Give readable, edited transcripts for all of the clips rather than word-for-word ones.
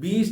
20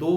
2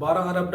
$12